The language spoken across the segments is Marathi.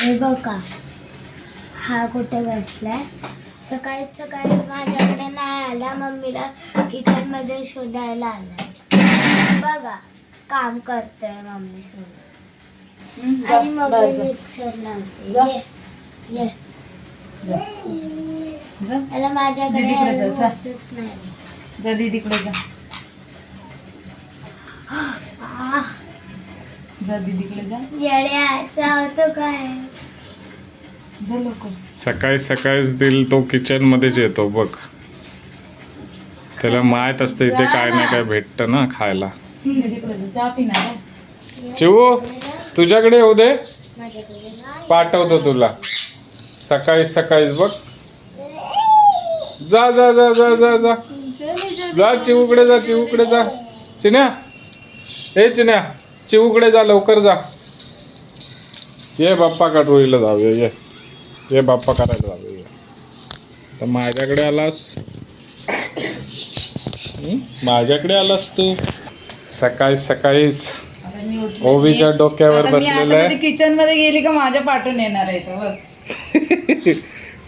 हे बघा हा कुठे बसलाय. सकाळीच माझ्याकडे नाही आला, मम्मीला किचन मध्ये शोधायला आला. बघा काम करतोय मम्मी सोबत. आणि मम्मी मिक्सर लावते. याला माझ्याकडे होतच नाही. जा दीदीकडे जा. जा दीदीकडे जा. येड्याचा होतो काय. जा लवकर. सकाळीच दिल तो किचन मध्येच येतो बघ. त्याला माहित असतं इथे काय ना काय भेटतं ना खायला. दीदीकडे जा. चहा पिणार. चिवू तुझ्याकडे येऊ दे, माझ्याकडे नाही. पाठवतो तुला. सकाळीच बघ. जा जा जा जा जा जा जा चिवूकडे जा. चिवूकडे जा. चिन्या हे चिन्या चिवूकडे जा, लवकर जा. ये बाप्पा कडोळीला जाऊया. ये बाप्पा करायला जाऊया. तर माझ्याकडे आलास तू. सकाळीच ओवीच्या डोक्यावर बसलेला आहे. किचन मध्ये गेली का माझ्या पाठवून येणार आहे तो.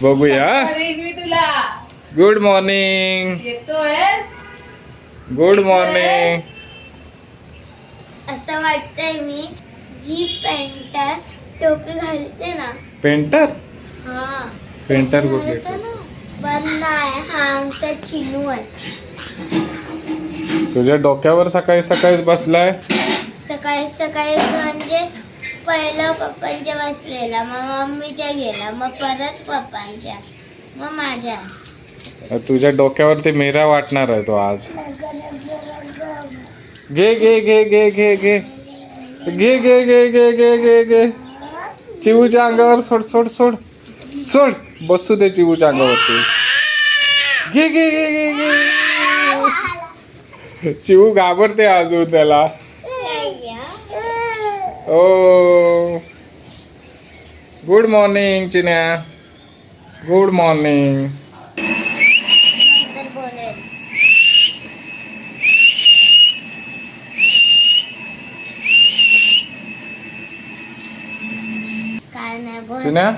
बघूया. मी तुला गुड मॉर्निंग. येतोय. Good morning. असं वाटतंय मी जी पेंटर टोपी घालते ना. पेंटर हा पेंटर कुठे? घालतो ना. पण नाही, हा आमचा चिनू आहे. तुझ्या डोक्यावर सकाळीच बसलाय. सकाळी म्हणजे पहिलं पप्पांच्या बसलेला, मग मम्मीच्या गेला, मग परत पप्पांच्या, मग माझ्या. तुझ्या डोक्यावरती मेरा वाटणार आहे तो आज. घे घे घे घे घे घे घे घे घे घे घे घे घे. चिवूच्या अंगावर सोड सोड सोड सोड. बसू दे चिवूच्या अंगावरती. घे घे घे घे घे. चिवू घाबरते अजून त्याला. Oh good morning Chinya. Good morning. काय नाही बोल. चिन्या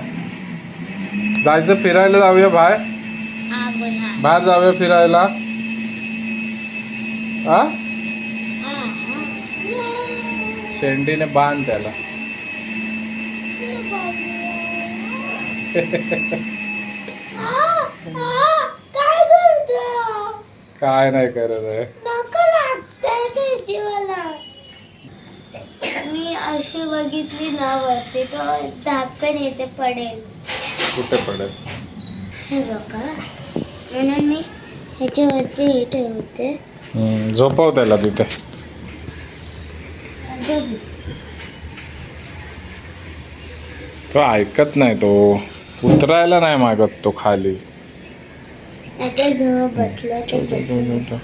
जायचं फिरायला जाऊया बाहेर. हा बोल. हा बाहेर जाऊया फिरायला. हा शेंडीने बांध त्याला. काय करतो. काय नाही करत आहे. नको लागतंय त्याची मला. मी अशी बघितली ना वरती, तो धापकन येते पडेल. कुठे पडेल? हे बघा, म्हणून मी ह्याच्यावरती हे ठेवते. झोपव त्याला तिथे. तो ऐकत नाही. तो उतरायला नाही मागत तो खाली. आता जवळ बसला तर बसला.